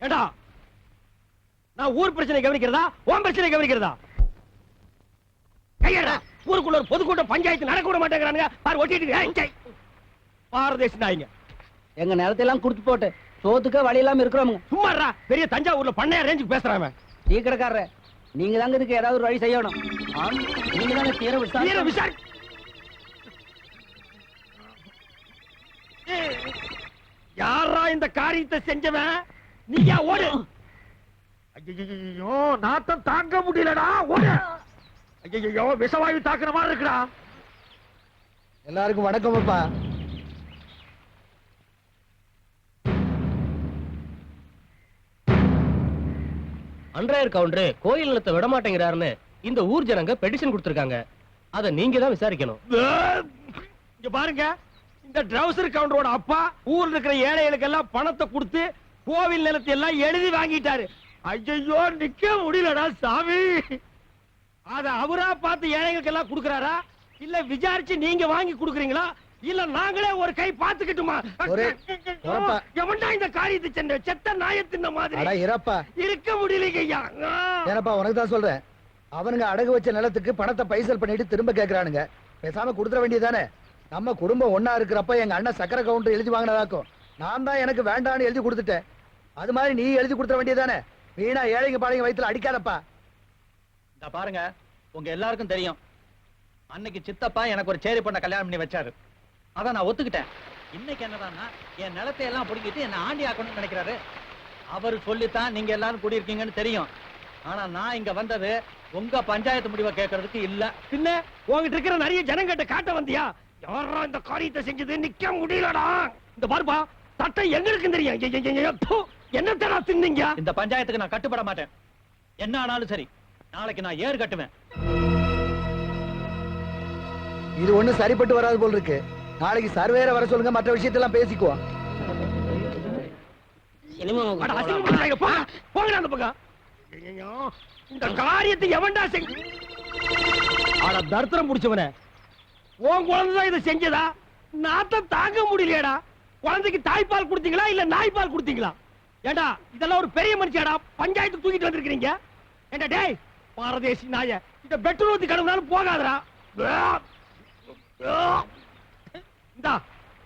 ஏடா நான் ஊர் பிரச்சனை கவனிக்கிறதா உன் பிரச்சனை கவனிக்கிறதா? கையடா, ஊருக்குள்ள ஒரு பொதுக்கூட்டம் பஞ்சாயத்து நடக்க விட மாட்டேங்கிறானுங்க. பாரு ஒட்டிட்டு பாரதேசி நாய்ங்க. எங்க நிலத்தையெல்லாம் குடுத்து போட்டு சோத்துக்க வழி இல்லாம இருக்கிறோம். சும்மாறா, பெரிய தஞ்சாவூர்ல பண்ணையா ரேஞ்சுக்கு பேசுறாங்க. டீ கடைக்காரர, நீங்க தாங்க இதுக்கு ஏதாவது ஒரு வழி செய்யணும். நீங்க தானே தீர விசாரி. யாரா இந்த காரியத்தை செஞ்சவன்? நீயா ஓடு. ஐயோ, நாத்தம் தாங்க முடியலடா, ஓடு. ஐயோ, விஷவாயு தாக்குற மாதிரி இருக்குடா. எல்லாருக்கும் வணக்கம் அப்பா. அன்றாயர் கவுண்டர் கோயில் நிலத்தை விட மாட்டேங்கிறாருன்னு இந்த ஊர் ஜனங்க பெட்டிஷன் கொடுத்திருக்காங்க. அத நீங்க தான் விசாரிக்கணும். இங்க பாருங்க, இந்த ட்ரவுசர் கவுண்டரோட அப்பா ஊர்ல இருக்கிற ஏழைகளுக்கு எல்லாம் பணத்தை கொடுத்து கோவில் நிலத்தை எல்லாம் எழுதி வாங்கிட்டாரு. ஐயோ, நிக்க முடியலடா சாமி. அத அவரா பார்த்து ஏழைகளுக்கு எல்லாம் கொடுக்கறாரா, இல்ல விசாரிச்சு நீங்க வாங்கி கொடுக்கறீங்களா, இல்ல நாங்களே ஒரு கை பாத்துக்கிட்டுமா? எவன்டா இந்த காரியத்தை சென்ற செத்த நாயத்தின் மாதிரி இருக்க முடியலையா? ஏனப்பா உனக்கு தான் சொல்றேன். அவனுங்க அடகு வச்ச நிலத்துக்கு பணத்தை பைசல் பண்ணிட்டு திரும்ப கேக்குறானுங்க. பேசாம கொடுத்துட வேண்டியதானே. நம்ம குடும்பம் ஒன்னா இருக்கிறப்ப எங்க அண்ணன் சக்கரை கவுண்டர் எழுதி வாங்கினதாக்கும். நான் தான் எனக்கு வேண்டான்னு எழுதி கொடுத்துட்டேன். அது மாதிரி நீ எழுதி கொடுத்துட வேண்டியதானே. வீணா ஏழைங்க பாளைங்க வயித்துல அடிக்காதப்பா. இந்த பாருங்க, உங்க எல்லாருக்கும் தெரியும், அன்னைக்கு சித்தப்பா எனக்கு ஒரு சேரி பொண்ண கல்யாணம் பண்ணி வச்சாரு. அதான் நான் ஒத்துக்கிட்டேன். இன்னைக்கு என்னதான்னா என் நிலத்தை எல்லாம் பிடிக்கிட்டு என்ன ஆண்டி ஆக்கணும்னு நினைக்கிறாரு. அவர் சொல்லித்தான் நீங்க எல்லாரும் கூடியிருக்கீங்கன்னு தெரியும். ஆனா நான் இங்க வந்தது உங்க பஞ்சாயத்து முடிவை கேட்கறதுக்கு இல்ல. பின்ன உங்ககிட்ட இருக்கிற நிறைய ஜனங்கிட்ட காட்ட வந்தியா? யாரா இந்த காரியத்தை செஞ்சது? நிக்க முடியலடா. இந்த பாருப்பா, சட்டம் எங்களுக்கு தெரியும். என்னத்தடா தின்னீங்க? இந்த பஞ்சாயத்துக்கு நான் கட்டுப்பட மாட்டேன். என்ன ஆனாலும் சரி, நாளைக்கு நான் ஏறு கட்டுவேன். இது ஒண்ணு சரிப்பட்டு வராது போல் இருக்கு. நாளைக்கு சர்வேர வர சொல்லுங்க, மற்ற விஷயத்தெல்லாம் பேசிக்குவோம். இந்த காரியத்தை எவன்டா செஞ்ச? தர்த்தரம் முடிச்சவனே, உன் குழந்தைதான் இதை செஞ்சதா? நாத்தம் தாங்க முடியலையடா. குழந்தைக்கு தாய்ப்பால் கொடுத்தீங்களா இல்ல நாய்ப்பால் கொடுத்தீங்களா? ஏண்டா, இதெல்லாம் ஒரு பெரிய மனுஷியாடா, பஞ்சாயத்து தூக்கிட்டு வந்திருக்கீங்க. ஏண்டா டேய் பாரதேசி நாய, இந்த பெட்ரோல் ஊத்தி கடவுனாலும் போகாதடா.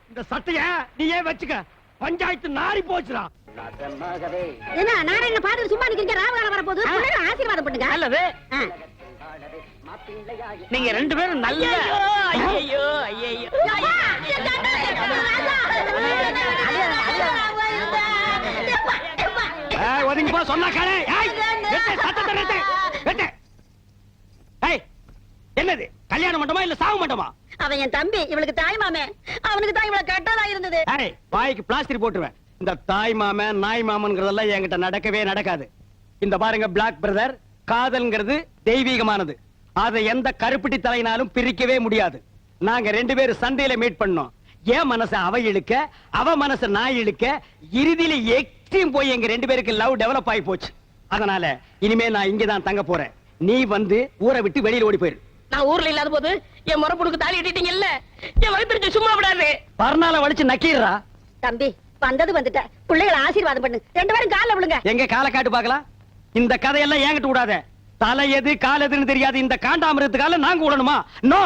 இந்த சட்டைய நீயே வச்சுக்க. பஞ்சாயத்து நாரி போச்சுடா. என்ன நாராயண பாத்து சும்மா நிக்கிறீங்க? ராவகாலம் வர போகுது, பிள்ளைகளை ஆசீர்வாதம் பண்ணுங்க. நல்லது. நீங்க ரெண்டு பேரும் நல்ல. ஐயோ ஐயோ, ஒதுங்கி போ சொன்னா காலே. என்னது கல்யாண மண்டபமா இல்ல சாவு மண்டபமா? அவன் என் தம்பி, இவளுக்கு தாய் மாமே. அவனுக்கு தான் இவ்வளவு கட்டதா இருந்தது. வாய்க்கு பிளாஸ்டிக் போட்டுருவேன். இந்த தாய் மாமன் நாய் மாமன்கிறதெல்லாம் என்கிட்ட நடக்கவே நடக்காது. இந்த பாருங்க பிளாக் பிரதர், காதல்ங்கிறது தெய்வீகமானது. அதை எந்த கருப்பிட்டி தலையினாலும் பிரிக்கவே முடியாது. நாங்க ரெண்டு பேரும் சண்டையில மீட் பண்ணோம். என் மனச அவ இழுக்க, அவ மனச நான் இழுக்க, இறுதியில எக்ஸ்ட்ரீம் போய் எங்க ரெண்டு பேருக்கு லவ் டெவலப் ஆகி போச்சு. அதனால இனிமே நான் இங்கதான் தங்க போறேன். நீ வந்து ஊரை விட்டு வெளியில ஓடி போயிரு. நான் ஊர்ல இல்லாத போது என் முறப்புடுக்கு தாலி கட்டிட்டீங்கல்ல, என் வயிற்று சும்மா விடாது. பர்னால வலிச்சு நக்கீரா. தம்பி வந்தது வந்துட்ட, பிள்ளைகளை ஆசீர்வாதம் பண்ணு. ரெண்டு பேரும் கால விழுங்க. எங்க காலை காட்டு பாக்கலாம். இந்த கதையெல்லாம் ஏங்கிட்டு விடாத. தலை எது கால் எதுன்னு தெரியாது. இந்த காண்டாமிரத்துக்கால நாங்க விடணுமா? நோ.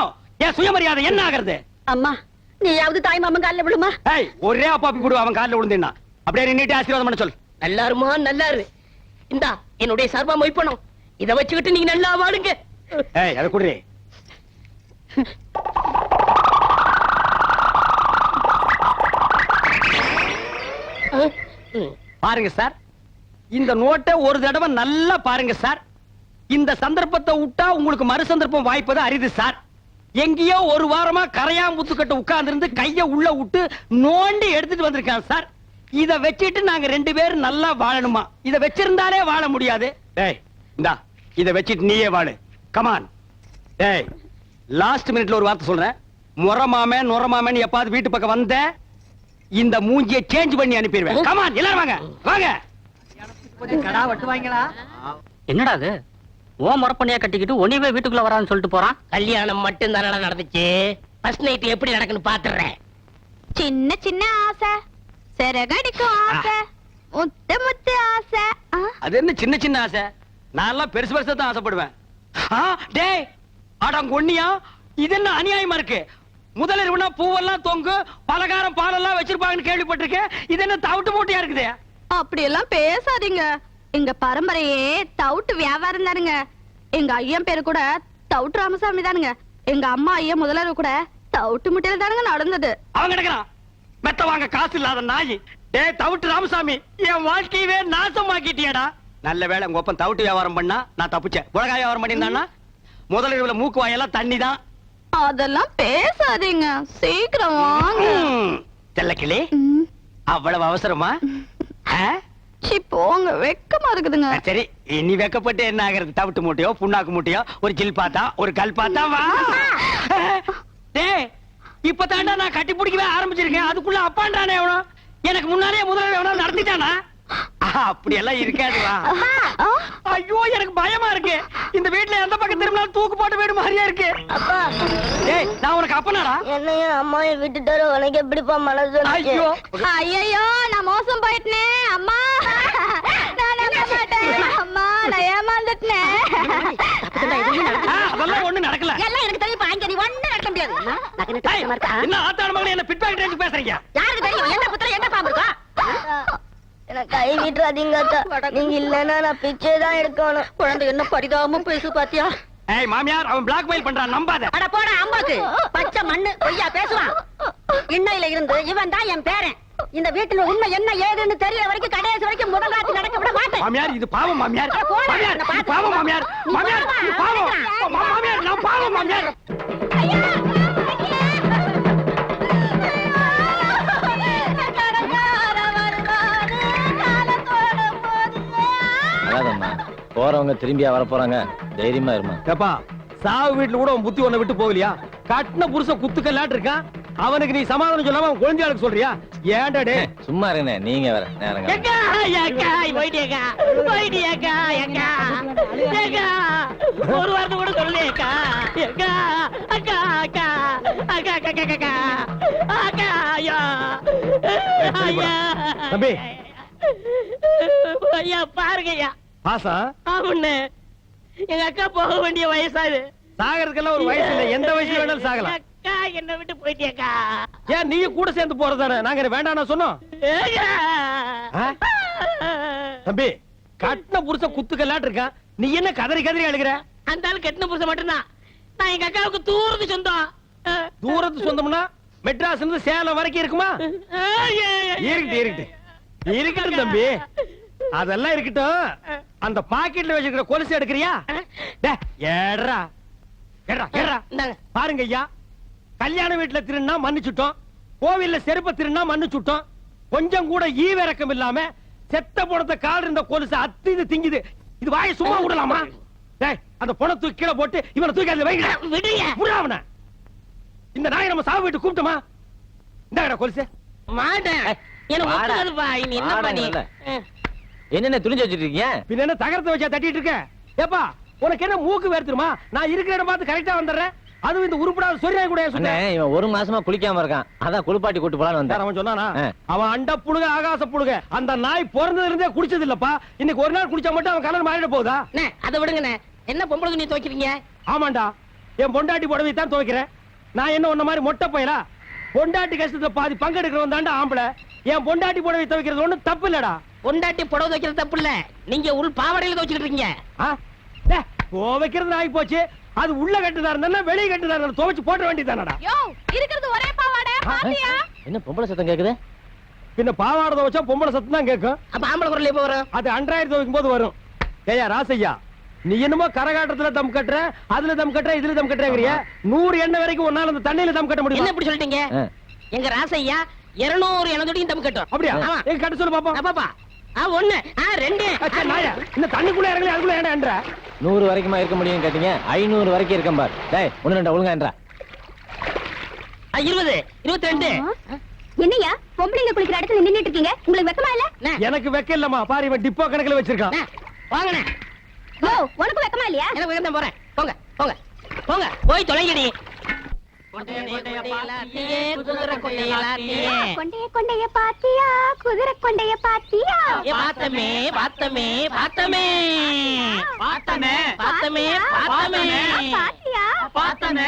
என் சுயமரியாதை என்ன ஆகிறது? அம்மா நீயாவது தாய் மாமன் காலில் விழுமா? ஒரே அப்பாப்பி கூட அவன் காலில் விழுந்தா அப்படியே நின்னுட்டு ஆசீர்வாதம் பண்ண சொல். நல்லாருமா? நல்லாரு. இந்தா என்னுடைய சர்வா மொய்ப்பணும். இதை வச்சுக்கிட்டு நீங்க நல்லா வாடுங்க. அதை குடுறே. பாருங்க சார், இந்த நோட்டை ஒரு தடவை நல்லா பாருங்க சார். இந்த சந்தர்ப்பத்தை விட்டா உங்களுக்கு மறு சந்தர்ப்பம் வாய்ப்பது அரிது சார். எங்கேயோ ஒரு வாரமா கரையாம்புத்துக்கிட்ட உட்கார்ந்து இருந்து கைய உள்ள விட்டு நோண்டி எடுத்துட்டு வந்திருக்கான் சார். இத வச்சிட்டு நாங்க ரெண்டு பேரும் நல்லா வாழணுமா? இத வச்சிருந்தாலே வாழ முடியாது. டேய் இந்தா, இத வச்சிட்டு நீயே வாழு. கமான். டேய் லாஸ்ட் மினிட்ல ஒரு வார்த்தை சொல்றேன். முறமாமன் நுறமாமன் எப்பாவது வீட்டு பக்கம் வந்த இந்த மூஞ்சியை சேஞ்ச் பண்ணி அனுப்பிடுவேன். கமான் எல்லாரும் வாங்க வாங்க. கடா வெட்டுவாங்களா? என்னடா அது? ஓ முறப்பண்ணியா கட்டிக்கிட்டு ஒனிவே வீட்டுக்குள்ள வரான்னு சொல்லிட்டு போறான். கல்யாணம் மட்டும் தானடா நடந்துச்சு. ஃபர்ஸ்ட் நைட் எப்படி நடக்குன்னு பாத்துறேன். சின்ன சின்ன ஆசை சிறகடிக்கும் ஆசை முத்து முத்து ஆசை அது என்ன சின்ன சின்ன ஆசை? நான் எல்லாம் பெருசு பெருசா தான் ஆசைப்படுவேன். டேய் அடங்கொன்னியா, இது என்ன அநியாயமா இருக்கு? முதலிரவுனா பூவெல்லாம் தொங்கு, பலகாரம் பாலெல்லாம் வச்சிருப்பாங்கன்னு கேள்விப்பட்டிருக்கேன். இது என்ன தவிட்டு மூட்டையா இருக்குது? அப்படி எல்லாம் பேசாதீங்க. எங்க பரம்பரையே தவுட்டு வியாபாரம் தானுங்க. எங்க ஐயன் பேரு கூட தவுட்டு ராமசாமி தானுங்க. எங்க அம்மா ஐயா முதலரவு கூட தவுட்டு முட்டையில தானுங்க நடந்தது. அவன் கிடக்குறான் மெத்த வாங்க காசு இல்லாத நாய். டேய் தவிட்டு ராமசாமி, என் வாழ்க்கையவே நாசமாக்கிட்டியடா. நல்ல வேளை உங்க ஒப்பன் தவிட்டு வியாபாரம் பண்ணா நான் தப்பிச்சேன். உலகாய வியாபாரம் பண்ணியிருந்தான்னா முதலிரவுல மூக்கு வாயெல்லாம் தண்ணி தான். அதெல்லாம் பேசாதீங்க, சீக்கிரம் வாங்க. தெல்லக்கிளி, அவ்வளவு அவசரமா? சி போங்க, வெக்கமா இருக்குதுங்க. சரி, நீ வெக்கப்பட்டு என்ன ஆகிறது? தவிட்டு மூட்டையோ புண்ணாக்கு மூட்டையோ ஒரு ஜில் பாத்தா ஒரு கல் பாத்தா வா. டேய் இப்பதாண்டா நான் கட்டி பிடிக்கவே ஆரம்பிச்சிருக்கேன், அதுக்குள்ள அப்பான்றானே எவனோ. எனக்கு முன்னாலே முதல்ல எவனோ நடத்திட்டானா? அப்படி எல்லாம் இருக்காது வா. ஐயோ எனக்கு பயமா இருக்கு. இந்த வீட்டுல எந்த பக்கம் திரும்பினாலும் தூக்கு போட்டு வீடு மாதிரியா இருக்கு. அப்பா, டேய் நான் உனக்கு அப்பனாடா? என்னையும் அம்மாவையும் விட்டுட்டாரு, உனக்கு எப்படிப்பா மனசு? ஐயோ ஐயோ நான் மோசம் போயிட்டேனே அம்மா. நான் நம்ப மாட்டேன் அம்மா, நான் ஏமாந்துட்டேன். அதெல்லாம் ஒண்ணு நடக்கல. எல்லாம் எனக்கு தெரியும். பாங்க நீ ஒண்ணு நடக்க முடியாது. டேய், என்ன ஆத்தாட மகளே என்ன பிட் பாக்கெட் எடுத்து பேசுறீங்க? யாருக்கு தெரியும் என்ன புத்திர என்ன பாம்பு இருக்கா? எனக்கு கை விட்டுறாதீங்க அக்கா, நீங்க இல்லன்னா நான் பிச்சை தான் எடுக்கணும். குழந்தை என்ன பரிதாபமா பேசு பாத்தியா? ஏய் மாமியார், அவன் பிளாக்மெயில் பண்றான், நம்பாத. அட போடா அம்பாக்கு, பச்சை மண்ணு பொய்யா பேசுவான். இன்னையில இருந்து இவன் தான் என் பேரன். இந்த வீட்டுல உண்மை என்ன ஏதுன்னு தெரியற வரைக்கும் கடைசி வரைக்கும் முதலாத்தி நடக்க விட மாட்டேன். மாமியார் இது பாவம் மாமியார். அட போடா, மாமியார் நான் இது பாத்து- பாவம் மாமியார். நீ மாமியார் போடா, இது பாவம். நான் மாமியார் நான் பாவம் மாமியார். அதாதம்மா, போறவங்க திரும்பியா வர போறாங்க, தைரியமா இருமா. ஏப்பா சாவு வீட்டுல கூட உன் புத்தி ஒண்ணு விட்டு போகலையா? கட்டின புருஷன் குத்துக்கல்லாட்டு இருக்கான், அவனுக்கு நீ சமாதானம் சொல்லாம அவன் குழந்தையாளுக்கு சொல்றியா? ஏன்டா டே? சும்மா இருங்க, நீங்க வேற நேரங்க. ஒரு வார்த்தை கூட சொல்லேக்கா. தம்பி ஐயா பாருங்கய்யா. பாசா ஆமாண்ணே, எங்க அக்கா போக வேண்டிய வயசாது. சாகறதுக்கெல்லாம் ஒரு வயசு இல்ல, எந்த வயசுல வேணாலும் சாகலாம். அக்கா என்ன விட்டு போயிட்டியக்கா. ஏன் நீ கூட சேர்ந்து போறதானே? நாங்க வேண்டாம் சொன்னோம். ஆ? தம்பி கட்டின புருஷன் குத்துக்கல்லாட்டு இருக்கான், நீ என்ன கதறி கதறி அழுகிற? அந்த ஆள் கட்டின புருஷன் மட்டும்தான். நான் எங்க அக்காவுக்கு தூரத்து சொந்தம். தூரத்து சொந்தம்னா மெட்ராஸ்ல இருந்து சேலம் வரைக்கும் இருக்குமா? இருக்கட்டும் தம்பி, அதெல்லாம் இருக்கட்டும். அந்த பாக்கெட்ல வச்சிருக்கிற கொலுசு எடுக்கிறியா? ஏடுறா ஏடுறா ஏடுறா. இந்தாங்க. பாருங்க ஐயா, கல்யாண வீட்டுல திருநா மன்னிச்சுட்டோம், கோவில்ல செருப்ப திருநா மன்னிச்சுட்டோம். கொஞ்சம் கூட ஈவிரக்கம் இல்லாம செத்த பணத்தை கால் இருந்த கொலுசு அத்திது திங்குது. இது வாயை சும்மா விடலாமா? டேய், அந்த பணத்தை தூக்கி கீழே போட்டு இவனை தூக்கி அதுல வைங்க. விடுங்க. விடாம இந்த நாயை நம்ம சாவு வீட்டு கூப்பிட்டோமா? இந்த கொலுசு மாட்டேன். எனக்கு வாடா. ஒத்துக்காதுப்பா. இனி என்ன வாடா பண்ணி? முதல்ல. என்னென்ன துணிஞ்சு வச்சிட்டு இருக்கீங்க? பின்ன என்ன தகரத்தை வச்சா தட்டிட்டு இருக்க? ஏப்பா உனக்கு என்ன மூக்கு வேர்த்துருமா? நான் இருக்கிற இடம் பார்த்து கரெக்டா வந்துடுறேன். அதுவும் இந்த உருப்படாத சொரியா கூட அண்ணே, இவன் ஒரு மாசமா குளிக்காம இருக்கான், அதான் குளிப்பாட்டி கூட்டு போலான்னு வந்தேன். அவன் சொன்னானா? ஆ. அவன் அண்ட புழுக ஆகாச புழுக. அந்த நாய் பிறந்ததுல இருந்தே குடிச்சது இல்லப்பா. இன்னைக்கு ஒரு நாள் குடிச்சா மட்டும் அவன் கலர் மாறிட போகுதா? அண்ணே, அதை விடுங்கண்ணே. என்ன பொம்பளை துணி துவைக்கிறீங்க? ஆமாண்டா, என் பொண்டாட்டி புடவை தான் துவைக்கிறேன். நான் என்ன உன்ன மாதிரி மொட்டை போயலா? பொண்டாட்டி கஷ்டத்துல பாதி பங்கெடுக்கிறவன் தாண்டா ஆம்பளை. என் பொண்டாட்டி புடவை துவைக்கிறது ஒண்ணும் தப்பு இல்லடா. பொண்டாட்டி புடவை துவைக்கிறது தப்பு இல்ல, நீங்க உள் பாவாடையில துவைச்சிட்டு இருக்கீங்க. துவைக்கிறது ஆகி போச்சு. அது உள்ள கட்டுதா இருந்தா வெளியே கட்டுதா இருந்தா துவைச்சு போட்ட வேண்டியதானடா. யோ இருக்கிறது ஒரே பாவாடை பாத்தியா? என்ன பொம்பளை சத்தம் கேக்குது? பின்ன பாவாடை துவைச்சா பொம்பளை சத்தம் தான் கேட்கும். அப்ப ஆம்பளை குரல் எப்ப வரும்? அது அன்றாயிரம் துவைக்கும் போது வரும். ஏயா ராசையா, நீ என்னமோ கரகாட்டத்துல தம் கட்டுற, அதுல தம் கட்டுற, இதுல தம் கட்டுறங்கிறிய. 100 எண்ணெய் வரைக்கும் உன்னால அந்த தண்ணியில தம் கட்ட என்ன முடியும்? இப்படி சொல்லிட்டீங்க? ஆ. எங்க ராசையா 200 எண்ணெய் தம் கட்டும். அப்படியா? ஆமா. எங்க கட்ட சொல்லு பாப்போம். பாப்பா 1 2 அச்சா, நாயா, இந்த தண்ணிக்குள்ள இறங்கல அதுக்குள்ள ஏன்டா? 100 வரைக்குமா இருக்க முடியும் கேட்டீங்க, 500 வரைக்கும் இருக்கேன் பார். டேய், 1 2 ஒழுங்கா என்றா. 20 22. என்னையா பொம்பளைங்க குளிக்கிற இடத்துல நின்னுட்டு இருக்கீங்க? உங்களுக்கு வெக்கமா இல்ல? அண்ணே, எனக்கு வெக்க இல்லம்மா. பாரு இவன் டிப்போ கணக்குல வச்சிருக்கான். அண்ணே, வாங்கண்ணே. ஓ உனக்கு வெக்கமா இல்லையா? எனக்கு வேகம் தான் போறேன். போங்க போங்க போங்க, போய் தொலைங்கடி. கொண்டைய பாத்தியா குதிரை கொண்டைய பாத்தியா பார்த்தமே பார்த்தமே பார்த்தமே பார்த்தனே பார்த்தமே பார்த்தமே பாத்தியா பார்த்தனே.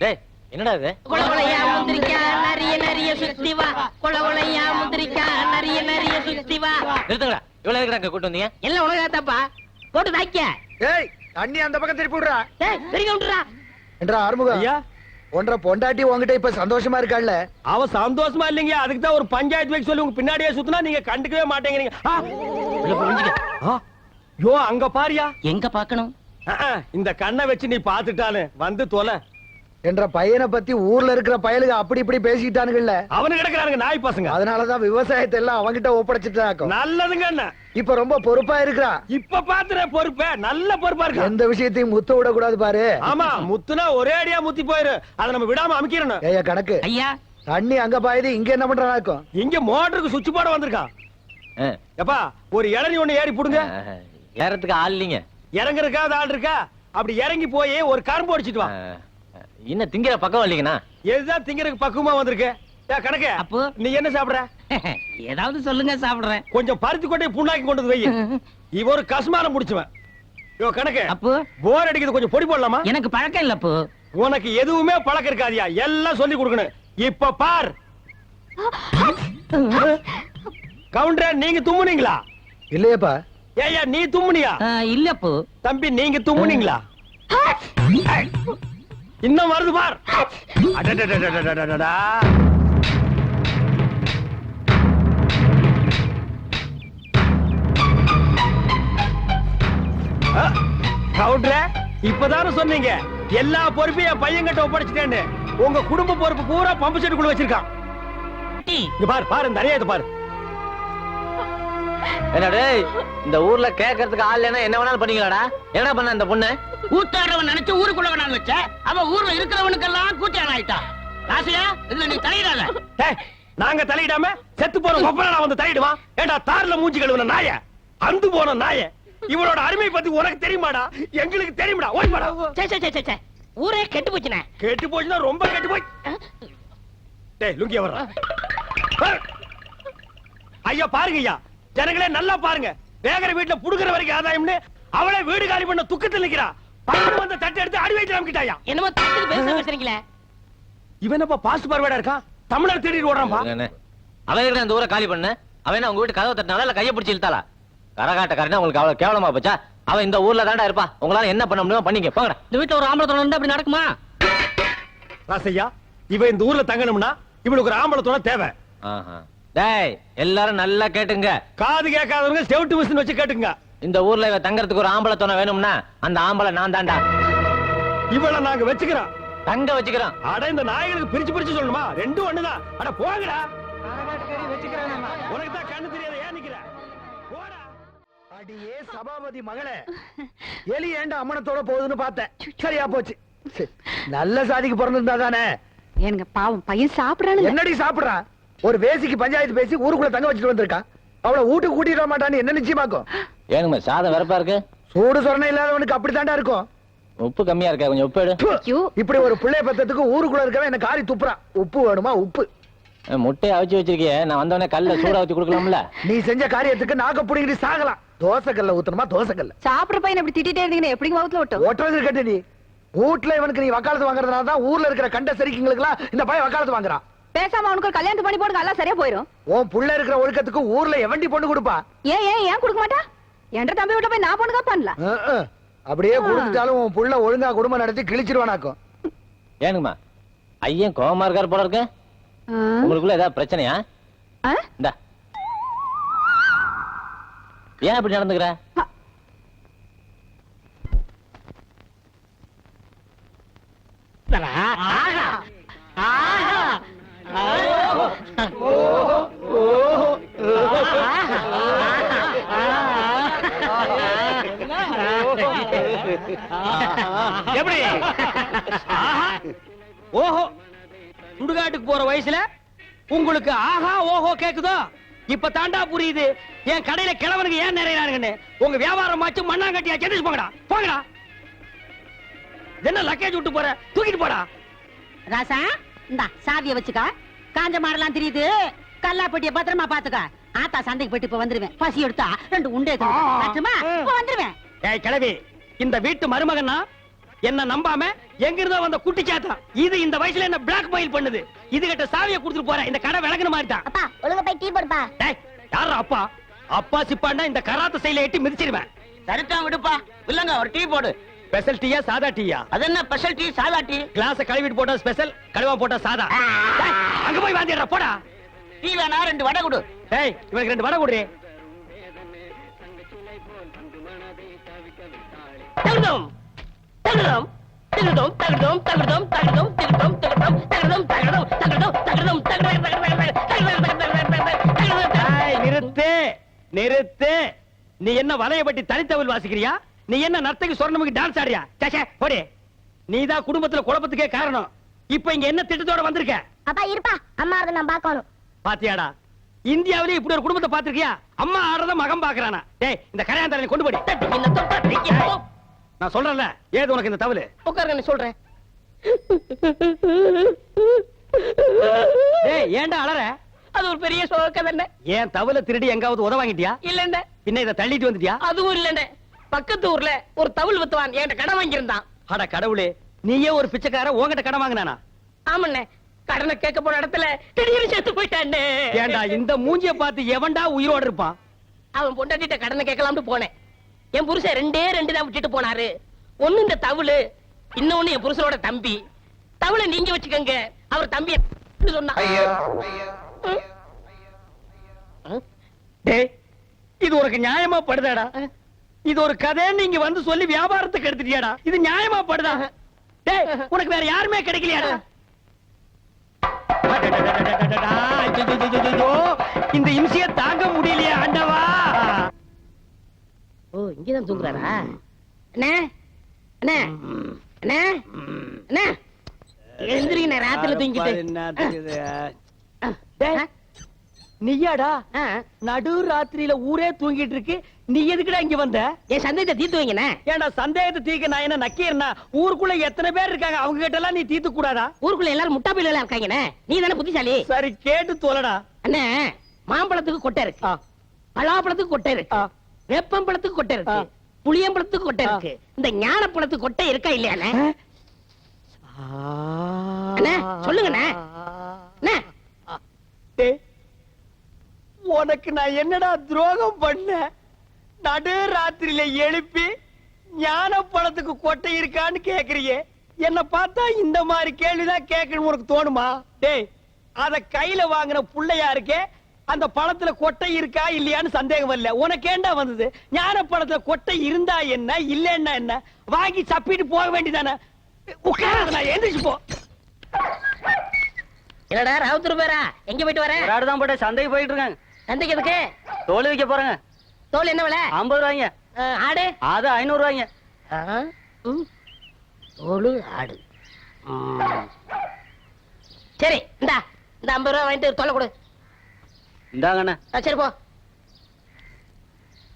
டேய் என்னடா இது குளகுளையா முந்திரிக்கா நிறைய நிறைய சுத்தி வா. குளகுளையா முந்திரிக்கா நிறைய நிறைய சுத்தி வா. நிறுத்துங்கடா இவ்வளவு இருக்கிற அங்க கூட்டு வந்தீங்க எல்லாம் உனக்காத்தப்பா. போட்டு தாய்க்க. ஏய் தண்ணி அந்த பக்கம் திருப்பி விடுறா பெரிய விட்டுறா. என்றா ஆறுமுகம் ஐயா ஒன்றரை பொண்டாட்டி உங்ககிட்ட இப்ப சந்தோஷமா இருக்காள்ல? அவ சந்தோஷமா இல்லைங்க, அதுக்கு தான் ஒரு பஞ்சாயத்து வைக்க சொல்லி உங்க பின்னாடியே சுத்தினா நீங்க கண்டுக்கவே மாட்டேங்கிறீங்க. யோ அங்க பாரியா. எங்க பாக்கணும்? இந்த கண்ணை வச்சு நீ பாத்துட்டாலே வந்து தொலை. என்ற பையனை பத்தி ஊர்ல இருக்கிற பயலுக அப்படி இப்படி பேசிக்கிட்டானுங்கல்ல, அவனு கிடக்குறானுங்க நாய் பசங்க. அதனாலதான் விவசாயத்தை எல்லாம் அவங்கிட்ட ஒப்படைச்சிட்டாக்கும். நல்லதுங்க அண்ணா. இப்ப ரொம்ப பொறுப்பா இருக்கிறான். இப்ப பாத்துற பொறுப்ப நல்ல பொறுப்பா இருக்கு. எந்த விஷயத்தையும் முத்த விட கூடாது பாரு. ஆமா முத்துனா ஒரே அடியா முத்தி போயிரு. அதை நம்ம விடாம அமைக்கிறோம். ஏய்யா கணக்கு ஐயா தண்ணி அங்க பாயுது, இங்க என்ன பண்றாக்கும்? இங்க மோட்டருக்கு சுவிட்ச் போட வந்திருக்கான். ஆ. எப்பா ஒரு இளநி ஒண்ணு ஏறி புடுங்க. ஏறத்துக்கு ஆள் இல்லைங்க. இறங்குறக்கா ஆள் இருக்கா? அப்படி இறங்கி போய் ஒரு கரும்பு அடிச்சிட்டு வா. இன்னும் திங்கிற பக்கம் இல்லைங்கண்ணா. எதுதான் திங்கறதுக்கு பக்குவமா வந்திருக்கு. கணக்கு அப்போ நீ என்ன சாப்பிடுற? ஏதாவது சொல்லுங்க சாப்பிடுறேன். கொஞ்சம் பருத்தி கொண்டே புண்ணாக்கி கொண்டு வந்து வை. இவ ஒரு கஸ்மானம் முடிச்சுவன். யோ கணக்கு அப்போ போர் அடிக்குது, கொஞ்சம் பொடி போடலாமா? எனக்கு பழக்கம் இல்ல. அப்போ உனக்கு எதுவுமே பழக்கம் இருக்காதியா, எல்லாம் சொல்லி கொடுக்கணும். இப்ப பார் கவுண்டர், நீங்க தும்முனீங்களா? இல்லையப்பா. ஏய்யா நீ தும்முனியா? இல்ல. அப்போ தம்பி நீங்க தும்முனீங்களா? இன்னும் வருது பார். அடடடடடடடடா. கவுண்டர், இப்பதானே சொன்னீங்க எல்லா பொறுப்பையும் என் பையன் கிட்ட ஒப்படைச்சிட்டேன்னு. உங்க குடும்ப பொறுப்பு பூரா பம்பு செட்டுக்குள்ள வச்சிருக்கான். இங்க பாரு பாரு, இந்த அநியாயத்தை பாரு. என்னடா இந்த ஊர்ல கேட்கறதுக்கு ஆள் இல்லைன்னா என்ன வேணாலும் பண்ணீங்களாடா? என்ன பண்ண அந்த பொண்ணு? கூத்தாடுறவன் நினைச்சு ஊருக்குள்ள வேணாலும் வச்ச. அவன் ஊர்ல இருக்கிறவனுக்கெல்லாம் கூட்டியான் ஆயிட்டான். ராசியா இதுல நீ தலையிடாத. ஏய், நாங்க தலையிடாம செத்து போற ஒப்பனா வந்து தலையிடுவான். ஏண்டா தார்ல மூஞ்சி கழுவுன நாய, அந்து போன நாய, இவளோட அருமை பத்தி உனக்கு தெரியுமாடா? எங்களுக்கு தெரியுமாடா? ஓய் வாடா. சே சே சே சே, ஊரே கெட்டு போச்சுனே. கெட்டு போச்சுன்னா ரொம்ப கெட்டு போய். டேய் லுங்கிய வர்றா. ஐயா பாருங்க ஐயா, ஜனங்களே நல்லா பாருங்க. வேகர வீட்டுல புடுங்குற வரைக்கும் ஆதாயம்னு அவளே வீடு காலி பண்ண துக்கத்தில் நிக்கிறா. பக்கம் வந்து தட்டை எடுத்து அடி வயிற்று அமைக்கிட்டாயா. என்னமோ தட்டுக்கு பேசுறீங்களே. இவன் என்னப்பா பாஸ்ட் பார்வையா இருக்கான்? தமிழர் தேடிட்டு ஓடுறான்பா. அவன் இருக்கிற அந்த ஊரை காலி பண்ண அவன் உங்க வீட்டு கதவை தட்டினால இல்ல கையை பிடிச்சி இழுத்தாளா? கரகாட்டக்காரனா உங்களுக்கு அவ்வளவு கேவலமா போச்சா? அவன் இந்த ஊர்ல தாண்டா இருப்பா. உங்களால என்ன பண்ண முடியுமோ பண்ணிக்க போங்கடா. இந்த வீட்டுல ஒரு ஆம்பளை தொழில் அப்படி நடக்குமா? ராசையா, இவன் இந்த ஊர்ல தங்கணும்னா இவனுக்கு ஒரு ஆம்பளை துணை தேவை. டேய் எல்லாரும் நல்லா கேட்டுங்க. காது கேட்காதவங்க செவுட்டு மிஷின் வச்சு கேட்டுங்க. இந்த ஊர்ல இவ தங்கறதுக்கு ஒரு ஆம்பளை துணை வேணும்னா அந்த ஆம்பளை நான் தாண்டா. இவள நாங்க வச்சுக்கிறோம், தங்க வச்சுக்கிறோம். அட இந்த நாய்களுக்கு பிரிச்சு பிரிச்சு சொல்லணுமா? ரெண்டும் ஒண்ணுதான். அட போங்கடா. உனக்கு தான் கண்ணு தெரியாத ஏன் நிக்கிற? போடா. அடியே சபாபதி மகளே, எலி ஏண்ட அம்மனத்தோட போகுதுன்னு பார்த்தேன். சரியா போச்சு. நல்ல சாதிக்கு பிறந்திருந்தா தானே. எனக்கு பாவம் பையன் சாப்பிடறானு. என்னடி சாப்பிடுறான்? ஒரு வேசிக்கு பஞ்சாயத்து பேசி ஊருக்குள்ள தங்க வச்சுட்டு வந்திருக்கான். அவளை வீட்டுக்கு கூட்டிட்டு வர மாட்டான்னு என்ன நிச்சயமாக்கும்? ஏனுங்க சாதம் வெறப்பா இருக்கு? சூடு சொரணை இல்லாதவனுக்கு அப்படித்தாண்டா இருக்கும். உப்பு கம்மியா இருக்கா? கொஞ்சம் உப்பு எடு. இப்படி ஒரு பிள்ளை பத்தத்துக்கு ஊருக்குள்ள இருக்கவன் என்ன காரி துப்புறான். உப்பு வேணுமா? உப்பு. முட்டையை அவிச்சு வச்சிருக்கிய, நான் வந்தவனே கல்ல சூடா ஊத்தி கொடுக்கலாம்ல? நீ செஞ்ச காரியத்துக்கு நாக்க புடிங்கிட்டு சாகலாம். தோசை கல்ல ஊத்தணுமா? தோசை கல்ல. சாப்பிடுற பையன் அப்படி திட்டிட்டே இருந்தீங்கன்னா எப்படி வவுத்துல ஓட்டும்? ஓட்டுறது இருக்கட்டு. நீ வீட்டுல இவனுக்கு நீ வக்காலத்து வாங்குறதுனால தான் ஊர்ல இருக்கிற கண்ட சரிக்குங்களுக்குலாம் இந்த பையன் வக்காலத்து வாங்குறான். பேசாம அவனுக்கு ஒரு கல்யாணம் பண்ணி போடுங்க, எல்லாம் சரியா போயிரும். உன் புள்ள இருக்கிற ஒழுக்கத்துக்கு ஊர்ல எவண்டி பொண்ணு கொடுப்பா? ஏன் கொடுக்க மாட்டா? என்ற தம்பி விட்ட போய் நான் பொண்ணுக்கா பண்ணலாம். அப்படியே கொடுத்துட்டாலும் உன் புள்ள ஒழுங்கா குடும்பம் நடத்தி கிழிச்சிருவானாக்கும். ஏனுங்கம்மா ஐயன் கோவமா இருக்காரு போல இருக்கு. உங்களுக்குள்ள ஏதாவது பிரச்சனையா? இந்தா. ஏன் அப்படி நடந்துக்கிற? எப்படி? ஓஹோ, சுடுகாட்டுக்கு போற வயசுல உங்களுக்கு ஆஹா ஓஹோ கேக்குதோ? இப்ப தாண்டா புரியுது என் கடையில கிழவனுக்கு ஏன் நிறையறானுங்கன்னு. உங்க வியாபாரம் ஆச்சு மண்ணாங்கட்டியா செஞ்சு போங்கடா போங்கடா. என்ன லக்கேஜ் விட்டு போற? தூக்கிட்டு போடா. ராசா இந்தா சாவிய வச்சுக்க. காஞ்ச மாடெல்லாம் தெரியுது. கல்லாப்பட்டிய பத்திரமா பாத்துக்க. ஆத்தா சந்தைக்கு போயிட்டு இப்ப வந்துருவேன். பசி எடுத்தா 2 உண்டே காட்டுமா வந்துருவேன். ஏய் கிழவி, இந்த வீட்டு மருமகனா என்ன நம்பாம எங்க இருந்தோ வந்த குட்டி சாத்தா இது இந்த வயசுல என்ன பிளாக்மெயில் பண்ணுது. இது கிட்ட சாவியை கொடுத்துட்டு போறேன். இந்த கடை விளக்குன மாதிரி தான். அப்பா ஒழுங்கா போய் டீ போடுப்பா. டேய் யாரா அப்பா? அப்பா சிப்பாண்டா இந்த கராத்த சைல எட்டி மிதிச்சிருவேன். சரிதான் விடுப்பா. இல்லங்க ஒரு டீ போடு. ஸ்பெஷல் டீயா சாதா டீயா? அது என்ன ஸ்பெஷல் டீ சாதா டீ? கிளாஸ் கழுவிட்டு போட்டா ஸ்பெஷல், கழுவா போட்டா சாதா. டேய், அங்க போய் வாந்திடுறா போடா. டீ வேணா 2 வடை கொடு. டேய் இவனுக்கு 2 வடை குடுறே. தகுதம் தகுதம் தகுதம் தகுதம் தகுதம் தகுதம் தகுதம் தகுதம் தகுதம் தகுதம் தகுதம் தகுதம். டேய் நிறுத்து நிறுத்து. நீ என்ன வலையபட்டி தனித்தவள் வாசிக்கிறியா? நீ என்ன நர்த்தகி சொர்ணமுக்கு டான்ஸ் ஆடுறியா? சே போடி. நீதான் குடும்பத்துல குழப்பத்துக்கே காரணம். இப்ப இங்க என்ன திட்டத்தோட வந்திருக்க? அப்பா இருப்பா, அம்மா அதை நான் பார்க்கணும். பாத்தியாடா, இந்தியாவிலே இப்படி ஒரு குடும்பத்தை பாத்திருக்கியா? அம்மா ஆடுறத மகன் பாக்குறானா? டேய் இந்த கரையாந்தரனை கொண்டு போடி. நான் சொல்றேன்ல, ஏது உனக்கு இந்த தவளு? உட்காருங்க சொல்றேன். டேய் ஏன்டா அலற? அது ஒரு பெரிய சோகம் தானே. ஏன் தவளை திருடி எங்காவது உத வாங்கிட்டியா? இல்லண்ணே. பின்ன இதை தள்ளிட்டு வந்துட்டியா? அதுவும் இல்லண்ணே. பக்கத்து ஊர்ல ஒரு தவுள் வித்துவான் என்கிட்ட கடன் வாங்கியிருந்தான். அட கடவுளே, நீயே ஒரு பிச்சைக்கார உன்கிட்ட கடன் வாங்கினானா? ஆமண்ணே, கடனை கேட்க போன இடத்துல திடீர்னு செத்து போயிட்டானே. ஏன்டா இந்த மூஞ்சிய பார்த்து எவன்டா உயிரோட இருப்பான்? அவன் பொண்டாட்டிட்ட கடனை கேட்கலாம்னு போனேன். என் புருஷன் 2 தான் விட்டுட்டு போனாரு. ஒண்ணு இந்த தவுளு, இன்னொன்னு என் புருஷனோட தம்பி. தவுளை நீங்க வச்சுக்கங்க, அவர் தம்பி சொன்னா. டேய் இது உனக்கு நியாயமா படுதாடா? இது ஒரு கதை நீங்க வந்து சொல்லி வியாபாரத்துக்கு எடுத்துட்டியாடா? இது நியாயமா படுதா? டேய் உனக்கு வேற யாருமே கிடைக்கலையாடா? இந்த இம்சைய தாங்க முடியலையா ஆண்டவா? ஓ இங்கதான் தூங்குறாரா? அண்ணே அண்ணே அண்ணே அண்ணே எழுந்திருங்க, ராத்திரில தூங்கிட்டு. நீயாடா நடு ராத்திரியில ஊரே தூங்கிட்டு இருக்கு, நீ எதுக்குடா இங்க வந்த? என் சந்தேகத்தை தீர்த்து வைங்கண்ணே. ஏன்டா சந்தேகத்தை தீர்க்க நான் என்ன நக்கீரனா? ஊருக்குள்ள எத்தனை பேர் இருக்காங்க, அவங்க கிட்ட எல்லாம் நீ தீர்த்து கூடாதா? ஊருக்குள்ள எல்லாரும் முட்டா பையில இருக்காங்கண்ணே. நீ தானே புத்திசாலி. சரி கேட்டு தோலடா. அண்ணே மாம்பழத்துக்கு கொட்டை இருக்கு, பலாப்பழத்துக்கு கொட்டை இருக்கு, வேப்பம்பழத்துக்கு கொட்டை இருக்கு, புளியம்பழத்துக்கு கொட்டை இருக்கு. இந்த ஞானப்பழத்துக்கு கொட்டை இருக்கா இல்லையாண்ணே? அண்ணே சொல்லுங்கண்ணே. அண்ணே டேய், உனக்கு நான் என்னடா துரோகம் பண்ண? நடு ராத்திரியில எழுப்பி ஞான பழத்துக்கு கொட்டை இருக்கான்னு கேக்குறியே. என்ன பார்த்தா இந்த மாதிரி கேள்விதான் கேட்கணும் உனக்கு தோணுமா? டேய் அத கையில வாங்கின புள்ளையா இருக்கே, அந்த பழத்துல கொட்டை இருக்கா இல்லையான்னு சந்தேகம் வரல. உனக்கு ஏண்டா வந்தது? ஞான பழத்துல கொட்டை இருந்தா என்ன இல்லன்னா என்ன, வாங்கி சப்பிட்டு போக வேண்டியதானே. உட்கார எந்திரிச்சு போ. என்னடா ராவுத்தர் பேரா, எங்க போயிட்டு வர? தான் போட்டு சந்தைக்கு போயிட்டு இருக்காங்க. சந்தைக்கு எதுக்கு? தோல் வைக்க போறேங்க. தோல் என்ன விலை? 50 ரூபாய்ங்க. ஆடு அது 500 ரூபாய்ங்க. தோல் ஆடு. சரி இந்தா இந்த 50 ரூபாய் வாங்கிட்டு தோலை கொடு. இந்தாங்கண்ணா. சரி போ.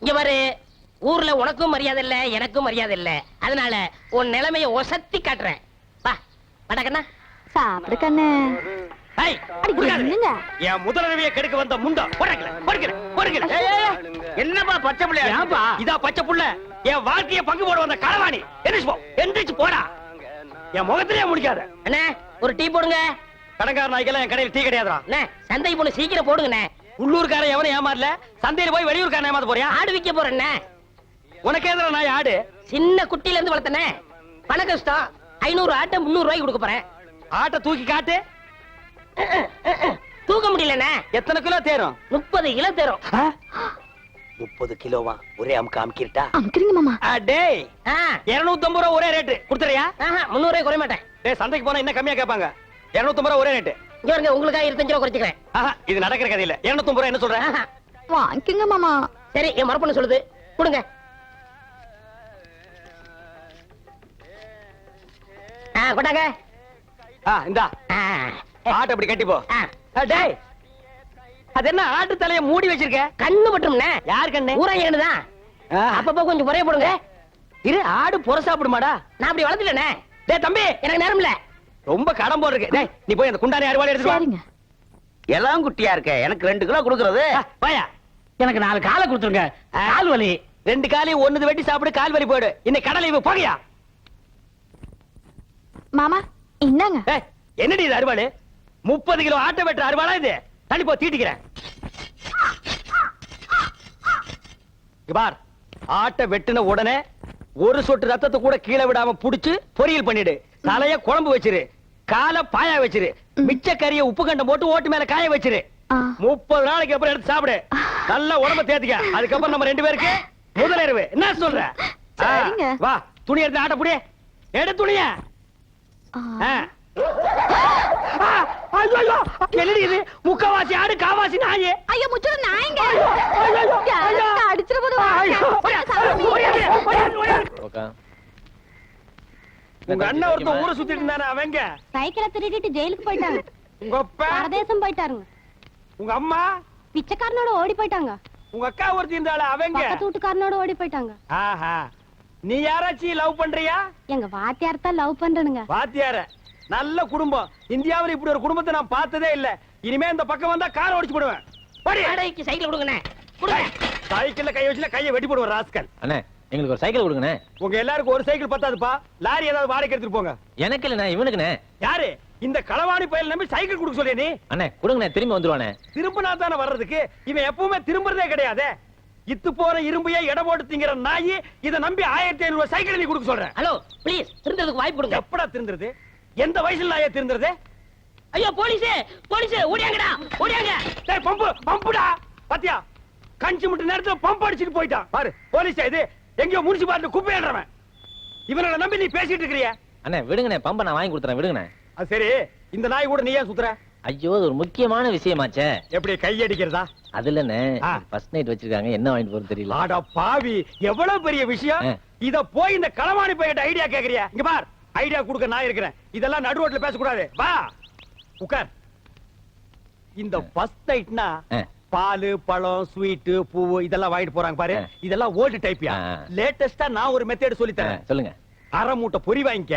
இங்க பாரு, ஊர்ல உனக்கும் மரியாதை இல்ல, எனக்கும் மரியாதை இல்ல. அதனால உன் நிலைமைய ஒசத்தி காட்டுறேன். வா வடக்கண்ணா. சாப்பிடு கண்ணு. என் முதலமையை கெடுக்க வந்த முண்டா என்னப்பா பச்சை பிள்ளையா? இதா பச்சை புள்ள. என் வாழ்க்கைய பங்கு போட வந்த களவாணி. எந்திரிச்சு போடா. என் முகத்திலே முடிக்காத. அண்ணே ஒரு டீ போடுங்க. கடங்கார நாய்க்கெல்லாம் என் கடையில் டீ கிடையாதுடா. அண்ணே சந்தைக்கு போன சீக்கிரம் போடுங்கண்ணே. உள்ளூர்காரன் எவனும் ஏமாறல, சந்தையில போய் வெளியூர்காரன் ஏமாத்த போறியா? ஆடு விற்க போறேண்ணே. உனக்கு எதிர நாய் ஆடு? சின்ன குட்டில இருந்து வளர்த்தனே, பண கஷ்டம். 500 ஆட்டை 300 ரூபாய்க்கு கொடுக்க போறேன். ஆட்டை தூக்கி காட்டு. தூக்க முடியலண்ணே. எத்தனை கிலோ தேரும்? 30 கிலோ தேரும். 30 கிலோவா? ஒரே அமுக்கு அமுக்கிட்டா? அமுக்குறீங்க மாமா. டேய் 250 ரூபா ஒரே ரேட்டு கொடுத்துறியா? 300 ரூபாய் குறைய மாட்டேன். டேய் சந்தைக்கு போனா இன்னும் கம்மியா கேட்பாங்க. 250 ரூபா ஒரே ரேட்டு. இங்க பாருங்க, உங்களுக்காக 25 ரூபா குறைச்சிக்கிறேன். இது நடக்கிற கதை இல்ல. 250 ரூபா என்ன சொல்றேன்? வாங்கிக்கங்க மாமா. சரி என் மரப்பண்ண சொல்லுது, கொடுங்க. கொண்டாங்க. இந்தா ஆட்டை அப்படி கட்டி போ. டேய் அது என்ன ஆட்டு தலைய மூடி வச்சிருக்க? கண்ணு மட்டும்ண்ணே. யார் கண்ணு? ஊராங்க தான். அப்பப்போ கொஞ்சம் முறைய போடுங்க. இரு, ஆடு புற சாப்பிடுமாடா? நான் அப்படி வளர்த்துட்டேனே. டேய் தம்பி, எனக்கு நேரம் இல்ல. ரொம்ப கடன் போடுறீங்க. டேய் நீ போய் அந்த குண்டானி அறுவாளை எடுத்து வா. சரிங்க. எல்லாம் குட்டியா இருக்க எனக்கு 2 கிலோ கொடுக்கறது. வாயா. எனக்கு 4 காலை கொடுத்துருங்க. கால் வலி. 2 காலையும் ஒண்ணுது வெட்டி சாப்பிடு, கால் வலி போயிடு. இன்னைக்கு கடலை இவ போகையா. மாமா இந்தாங்க. ஏய் என்னடி இது அறுவாளு? 30 கிலோ ஆட்டை வெட்டுற அறுவாளா இது? தள்ளி போ, தீட்டிக்கிறேன். இங்க பார், ஆட்டை வெட்டின உடனே ஒரு சொட்டு ரத்தத்தை கூட கீழே விடாம புடிச்சு பொரியல் பண்ணிடு. தலைய குழம்பு வச்சிரு, காலை பாயா வச்சிரு, மிச்ச கறிய உப்பு கண்டம் போட்டு ஓட்டு மேல காய வச்சிரு. 30 நாளைக்கு அப்புறம் எடுத்து சாப்பிடு. நல்லா உடம்ப தேத்திக்க. அதுக்கப்புறம் நம்ம 2 பேருக்கு முதலிரவு. என்ன சொல்ற? சரிங்க. வா, துணி எடுத்து ஆட்ட புடி. எடு துணிய. என்னடி இது? முக்கவாசி ஆடு, காவாசி நாயே. ஐயோ முச்சுட நாயங்க. ஐயோ. அடிச்சிர போது ஓகே. உங்க அண்ணன் ஒருத்தன் ஊரை சுத்திட்டு இருந்தானே, அவங்க சைக்கிளை திருடிட்டு ஜெயிலுக்கு போயிட்டாங்க. உங்க அப்பா, பரதேசம் போயிட்டாருங்க. உங்க அம்மா, பிச்சைக்காரனோட ஓடி போயிட்டாங்க. உங்க அக்கா ஒருத்தி இருந்தாள, அவங்க பக்கத்து வீட்டுக்காரனோட ஓடி போயிட்டாங்க. ஆஹா. நீ யாராச்சும் லவ் பண்றியா? எங்க வாத்தியார் தான் லவ் பண்றனுங்க. வாத்தியார நல்ல குடும்பம். இந்தியாவுல இப்படி ஒரு குடும்பத்தை நான் பார்த்ததே இல்ல. இனிமே இந்த பக்கம் வந்தா காரை ஓடிச்சு போடுவேன். போடி. வாடகைக்கு சைக்கிள் கொடுங்கண்ணே. கொடுங்க. சைக்கிள்ல கை வச்சுல கையை வெட்டி போடுவேன் ராஸ்கல். அண்ணே எங்களுக்கு ஒரு சைக்கிள் கொடுங்கண்ணே. உங்க எல்லாருக்கும் ஒரு சைக்கிள் பத்தாதுப்பா. லாரி ஏதாவது வாடகை எடுத்துட்டு போங்க. எனக்கு இல்லண்ணே, இவனுக்குண்ணே. யாரு இந்த களவாணி பயல் நம்பி சைக்கிள் கொடுக்க சொல்லிய நீ? அண்ணே கொடுங்கண்ணே, திரும்பி வந்துருவானே. திரும்பினா தானே வர்றதுக்கு. இவன் எப்பவுமே திரும்புறதே கிடையாது. இத்து போற இரும்பையே எடை போட்டு திங்கிற நாயி இதை நம்பி 1500 சைக்கிள் நீ கொடுக்க சொல்ற. ஹலோ ப்ளீஸ், திருந்ததுக்கு வாய்ப்பு கொடுங்க. எப்படா திருந்துறது? எந்த வயசுல நாயே திருந்துறது? ஐயோ போலீஸ் போலீஸ், ஓடியாங்கடா ஓடியாங்க. டேய் பம்புடா. பாத்தியா, கஞ்சி முட்டு நேரத்துல பம்ப் அடிச்சிட்டு போயிட்டான் பாரு. போலீஸ் இது எங்கயோ முனிசிபாலிட்டி குப்பை ஏறவன். இவனை நம்பி நீ பேசிட்டு இருக்கறியா? அண்ணே விடுங்கண்ணே, பம்பை நான் வாங்கி கொடுத்துறேன், விடுங்கண்ணே. அது சரி, இந்த நாய் கூட நீ ஏன் சுத்துற? ஐயோ அது ஒரு முக்கியமான விஷயமாச்சே. எப்படி கை அடிக்கிறதா? அது இல்லண்ணே, ஆ. ஃபர்ஸ்ட் நைட் வச்சிருக்காங்க, என்ன வாங்கிட்டு போறது தெரியல. ஆடா பாவி, எவ்வளவு பெரிய விஷயம். ஆ. இத போய் இந்த களவாணி பையட்ட ஐடியா கேக்குறியா? இங்க பார், ஐடியா கொடுக்க நான் இருக்கிறேன். இதெல்லாம் நடு ரோட்ல பேசக்கூடாது. வா உட்கார். இந்த ஃபர்ஸ்ட் நைட்னா ஆ. பால், பழம், ஸ்வீட், பூ இதெல்லாம் வாங்கிட்டு போறாங்க பாரு. ஆ. இதெல்லாம் ஓல்டு டைப்யா. ஆ. லேட்டஸ்டா நான் ஒரு மெத்தட் சொல்லி தரேன். சொல்லுங்க. அரை மூட்டை பொரி வாங்கிக்க,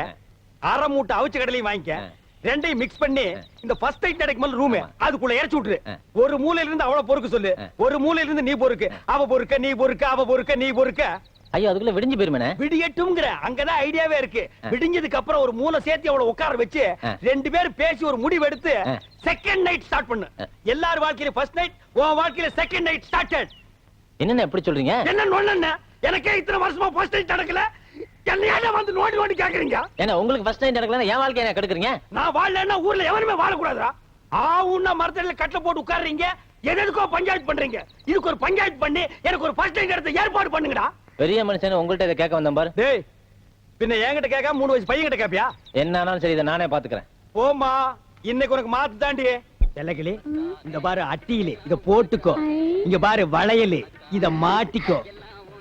அரை மூட்டை அவிச்ச கடலையும் வாங்கிக்க. ஆ. ரெண்டையும் மிக்ஸ் பண்ணி இந்த ஃபர்ஸ்ட் நைட் நடக்கும் போது ரூம் அதுக்குள்ள இறச்சி விட்டுரு. ஆ. ஒரு மூலையில இருந்து அவள பொறுக்க சொல்லு, ஆ. ஒரு மூலையில இருந்து நீ பொறுக்க. அவ பொறுக்க, நீ பொறுக்க, அவ பொறுக்க, நீ பொறுக்க. ஐயோ அதுக்குள்ள விடிஞ்சு போயிருமேண்ணே. விடியட்டும்ங்கற அங்கதான் ஐடியாவே இருக்கு. ஆ. விடிஞ்சதுக்கு அப்புறம் ஒரு மூளை சேர்த்து அவளை உட்கார வச்சு ஆ. 2 பேரும் பேசி ஒரு முடிவு எடுத்து ஆ. செகண்ட் நைட் ஸ்டார்ட் பண்ணு. ஆ. எல்லார் வாழ்க்கையில ஃபர்ஸ்ட் நைட், உன் வாழ்க்கையில செகண்ட் நைட் ஸ்டார்டட். என்னண்ணே எப்படி சொல்றீங்க? என்ன நொண்ணே? எனக்கே இத்தனை வருஷமா ஃபர்ஸ்ட் நைட் நடக்கல. என்னையால வந்து நோண்டி நோண்டி கேக்குறீங்க? ஏன்னா உங்களுக்கு ஃபர்ஸ்ட் நைட் நடக்கல, என் வாழ்க்கைய என்ன கெடுக்குறீங்க? நான் வாழலன்னா ஊர்ல எவனுமே வாழக்கூடாதுடா. ஆவுன்னா மரத்தடியில கட்டல போட்டு உட்கார்றீங்க, எதுக்கோ பஞ்சாயத்து பண்றீங்க. இதுக்கு ஒரு பஞ்சாயத்து பண்ணி எனக்கு ஒரு ஃபர்ஸ்ட் நைட் எடுத்து ஏற்பாடு பண்ணுங்கடா. பெரிய மனுஷன் உங்கள்ட்ட இதை கேட்க வந்தேன் பாரு. டேய், பின்ன என்கிட்ட கேட்காம 3 வயசு பையன் கிட்ட கேப்பியா? என்ன ஆனாலும் சரி, இதை நானே பாத்துக்கிறேன். போமா, இன்னைக்கு உனக்கு மாத்து தாண்டி. செல்லக்கிளி, இந்த பாரு அட்டியில இத போட்டுக்கோ. இங்க பாரு வளையல், இத மாட்டிக்கோ.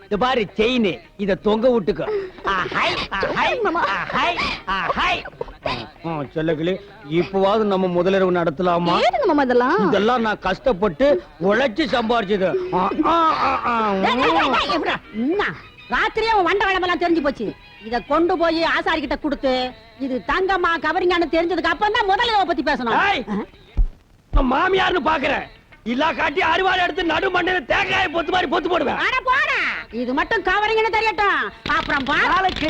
இந்த பாரு செயின், இத தொங்க விட்டுக்கோ. செல்லக்கிளி, இப்பவாவது நம்ம முதலிரவு நடத்தலாமா? ஏனுங்க மாமா இதெல்லாம்? இதெல்லாம் நான் கஷ்டப்பட்டு உழைச்சு சம்பாரிச்சது. ராத்திரியே உன் வண்ட வளமெல்லாம் தெரிஞ்சு போச்சு. இத கொண்டு போய் ஆசாரி கிட்ட கொடுத்து இது தங்கம்மா கவரிங்கான்னு தெரிஞ்சதுக்கு அப்புறம் தான் முதல்ல பத்தி பேசணும். ஏய், நான் மாமியார்னு பாக்குறேன். இல்லா காட்டி அறுவாள் எடுத்து நடு மண்டையில தேங்காய பொத்து மாதிரி பொத்து போடுவேன். அட போடா, இது மட்டும் கவரிங்னு தெரியட்டும், அப்புறம் மலாலக்கு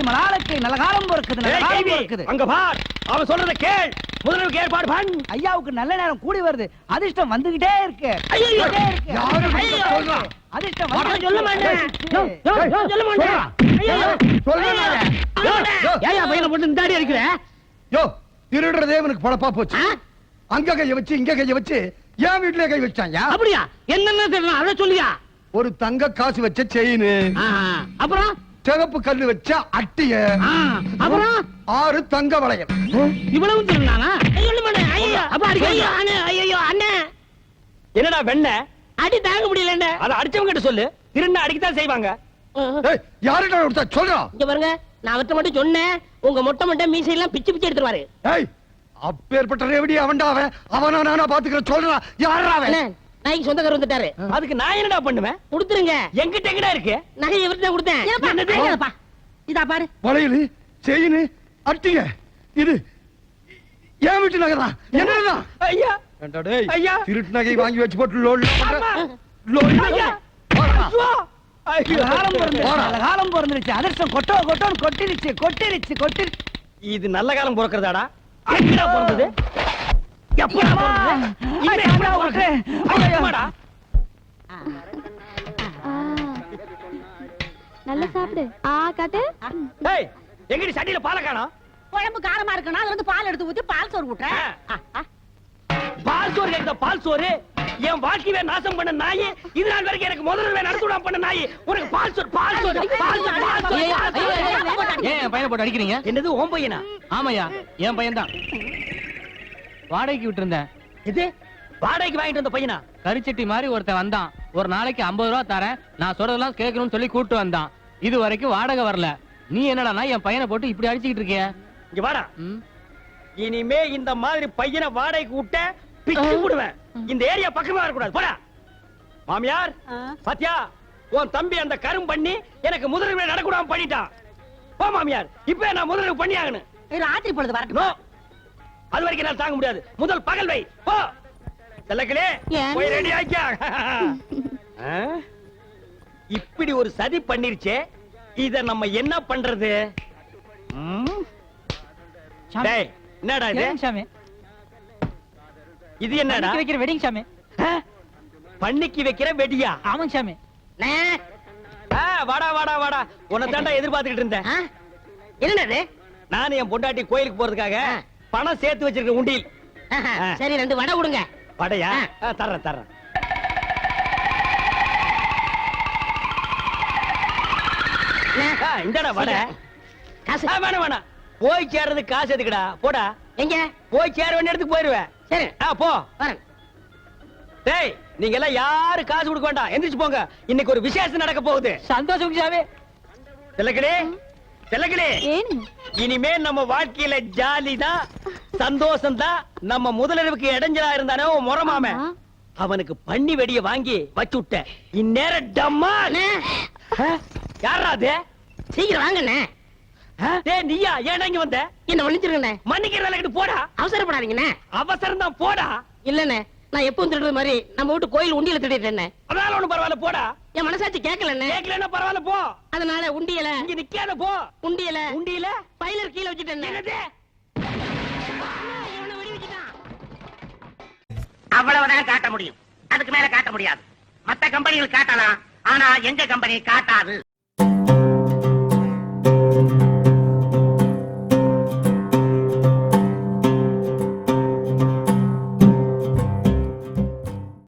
நல்ல காலம் இருக்குது, நல்ல ஏய், காலம் கேள்வி, இருக்குது. அங்க பார், அவன் சொல்றத கேள். முதல்வருக்கு ஏற்பாடு பண்ணு. ஐயாவுக்கு நல்ல நேரம் கூடி வருது, அதிர்ஷ்டம் வந்துகிட்டே இருக்கு. ஐயோ, வந்துகிட்டே இருக்கு. யாரு ஐயோ, சொல்றா? அதிர்ஷ்டம் சொல்ல வந்து மாட்டேன். சொல்ல மாட்டேன். ஏயா பையனை போட்டு இந்தாடி இருக்கிற? யோ, திருடுறதே இவனுக்கு பொழப்பா போச்சு. அங்க கைய வச்சு இங்க கைய வச்சு என் வீட்டுல கை வச்சாயா? அப்படியா? என்னன்னு தெரியல, அத சொல்லியா? ஒரு தங்க காசு வச்ச செயின், அப்புறம் சிவப்பு கல்லு வச்ச அட்டிய, அப்புறம் 6 தங்க வளையல். இவ்வளவு திருநானா? சொல்ல மாட்டேன். ஐயோ அப்ப அடிக்க ஐயோ அண்ணே, ஐயோ அண்ணே, என்னடா வெண்ண? அடி தாங்க முடியல. அத அடிச்சவங்க கிட்ட சொல்லு. திருண்ண அடிக்கத்தான் செய்வாங்க. ஏய், யாருடா கொடுத்தா சொல்றா? இங்க பாருங்க, நான் அவர்ட்ட மட்டும் சொன்னேன், உங்க மொட்டை மொட்டை மீசையெல்லாம் பிச்சு பிச்சு எடுத்துருவாரு. ஏய், அப்பேற்பட்ட ரேவடி அவன்டா அவன். அவனா நானா பாத்துக்கிறேன் சொல்றா. யாரா அவன்? அண்ணே, நாய்க்கு சொந்தக்காரர் வந்துட்டாரு. அதுக்கு நான் என்னடா பண்ணுவேன்? கொடுத்துருங்க. என்கிட்ட எங்கடா இருக்கு? நகை இவர்கிட்ட கொடுத்தேன். என்னப்பா இதா பாரு. வளையல், செயின், அட்டிய. இது ஏன் வீட்டு நகை தான் என்னடா ஐயா ஏண்டா டேய் ஐயா. திருட்டு நகை வாங்கி வச்சு போட்டு லோன் அம்மா. லோன் ஐயா. ஐயோ. ஐயோ. காலம் பிறந்துருச்சு அதிர்ஷ்டம் கொட்டோன்னு கொட்டிருச்சு இது நல்ல காலம் பிறக்கிறதாடா எப்படா பிறந்தது எப்படா பிறந்தது இது எப்படா பிறந்தது? ஐயா, எம்மாடா? நல்லா சாப்பிடு காட்டு டேய் எங்கடி சட்டியில பாலை காணோம் குழம்பு காரமா இருக்குன்னா அதுல இருந்து பால் எடுத்து ஊத்தி பால் சோறு விட்டுறேன் பால் சோறு கேக்குதா பால் சோறு என் வாழ்க்கையை நாசம் பண்ண நாய் இது நாள் வரைக்கும் எனக்கு முதல்ல நடத்துடாம பண்ண நாய் உனக்கு பால் சோறு பால் சோறு பால் சோறு பால் சோறு, பால் சோறு. ஏன் என் பையனை போட்டு அடிக்கிறீங்க என்னது ஓம் பையனா ஆமாய்யா என் பையன் தான் வாடகைக்கு விட்டுருந்தேன் இது வாடகைக்கு வாங்கிட்டு வந்த பையனா கரிச்சட்டி மாதிரி ஒருத்தன் வந்தான் ஒரு நாளைக்கு 50 ரூபா தரேன் நான் சொல்றதெல்லாம் கேட்கணும்னு சொல்லி கூட்டு வந்தான் இது வரைக்கும் வாடகை வரல நீ என்னடா என் பையனை போட்டு இப்படி அடிச்சுக்கிட்டு இருக்கிய இங்க வாடா இனிமே இந்த மாதிரி பையனை வாடகைக்கு விட்ட பிச்சு விடுவேன் இந்த ஏரியா பக்கமே வரக்கூடாது போடா மாமியார் பாத்தியா உன் தம்பி அந்த கரும் பண்ணி எனக்கு முதல்ல நடக்கூடாம பண்ணிட்டான் போ மாமியார் இப்ப நான் முதல்ல பண்ணி ஆகணும் ராத்திரி பொழுது வரட்டும் நோ அது வரைக்கும் என்னால தாங்க முடியாது முதல் பகல் வை போ செல்லக்கிளே ஏன்? போய் ரெடி ஆக்கியா இப்படி ஒரு சதி பண்ணிருச்சே இத நம்ம என்ன பண்றது ம்? டேய், என்னடா இது சாமி இது என்னடா வைக்கிற வெட்டிங் சாமி பண்ணிக்கு வைக்கிற வெடியா ஆமாங்க சாமி வாடா வாடா வாடா உன்னை தாண்டா எதிர்பார்த்துக்கிட்டு இருந்தேன் என்னது நான் என் பொண்டாட்டி கோயிலுக்கு போறதுக்காக பணம் சேர்த்து வச்சிருக்கேன் உண்டியில் சரி 2 வடை கொடுங்க வடையா தர்றேன் தர்றேன் இந்தடா வடை காசு வேணாம் வேணாம் போய் சேர்றது காசு எதுக்குடா போடா எங்க போய் சேர வேண்டிய இடத்துக்கு போயிருவேன் சரி போ வரேன் டேய் நீங்க எல்லாம் யாரு காசு கொடுக்க வேண்டாம் எந்திரிச்சு போங்க இன்னைக்கு ஒரு விசேஷம் நடக்க போகுது சந்தோஷம் சாமி செல்லக்கிளே செல்லக்கிளே ஏனுங்க இனிமே நம்ம வாழ்க்கையில ஜாலி தான் சந்தோஷம் தான் நம்ம முதலிரவுக்கு இடைஞ்சலா இருந்தானே முறமாம ஆமா. அவனுக்கு பண்ணி வெடிய வாங்கி வச்சு விட்டேன் இந்நேரம் டம்மா யாரா அது சீக்கிரம் வாங்கண்ணே டேய் நீயா ஏன் இங்க வந்த என்ன மன்னிச்சிருங்கண்ணே மன்னிக்கிறதுல போடா அவசரப்படாதீங்கண்ணே அவசரம் தான் போடா இல்லண்ணே நான் எப்பவும் திருடுற மாதிரி நம்ம வீட்டு கோயில் உண்டியல திருடிட்டேன் அதனால ஒண்ணும் பரவாயில்ல போடா என் மனசாட்சி கேட்கலண்ணே கேட்கலன்னா பரவாயில்ல போ அதனால உண்டியல இங்க நிக்காத போ உண்டியல உண்டியில பைலர் கீழே வச்சுட்டேன் என்னது அவ்வளவுதான் காட்ட முடியும் அதுக்கு மேல காட்ட முடியாது மத்த கம்பெனிகள் காட்டலாம் ஆனா எங்க கம்பெனி காட்டாது